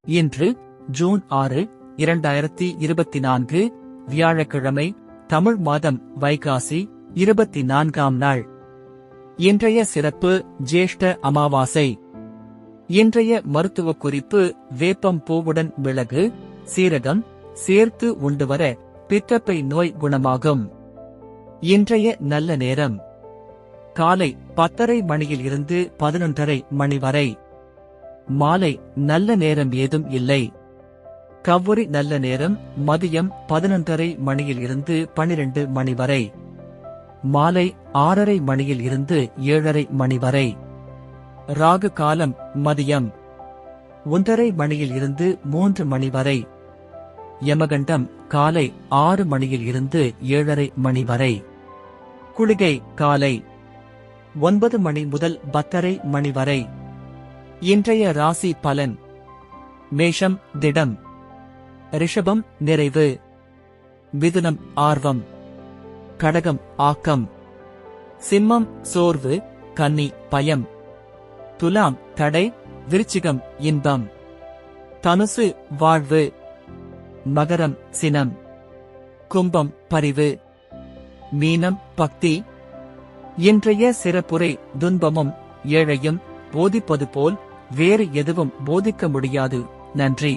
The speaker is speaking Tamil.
இன்று ஜூன் 6, 2024 வியாழக்கிழமை. தமிழ் மாதம் வைகாசி 24ஆம் நாள். இன்றைய சிறப்பு ஜேஷ்ட அமாவாசை. இன்றைய மருத்துவ குறிப்பு: வேப்பம் பூவுடன் மிளகு, சீரகம் சேர்த்து உண்டு வர பித்தப்பை நோய் குணமாகும். இன்றைய நல்ல நேரம் காலை 10:30 மணியில் இருந்து 11:30 மணி வரை. மாலை நல்ல நேரம் ஏதும் இல்லை. கவ்வுரி நல்ல நேரம் மதியம் 11:30 மணியில் இருந்து 12 மணி வரை. மாலை 6:30 மணியில் இருந்து 7:30 மணி வரை. ராகு காலம் மதியம் 1:30 மணியில் இருந்து 3 மணி வரை. யமகண்டம் காலை 6 மணியில் இருந்து 7:30 மணி வரை. குளிகை காலை 9 மணி முதல் 10:30 மணி வரை. இன்றைய ராசி பலன்: மேஷம் திடம், ரிஷபம் நிறைவு, மிதுனம் ஆர்வம், கடகம் ஆக்கம், சிம்மம் சோர்வு, கன்னி பயம், துலாம் தடை, விருச்சிகம் இன்பம், தனுசு வாழ்வு, மகரம் சினம், கும்பம் பரிவு, மீனம் பக்தி. இன்றைய சிறப்புரை: துன்பமும் ஏழையும் போதிப்பது போல் வேறு எதுவும் போதிக்க முடியாது. நன்றி.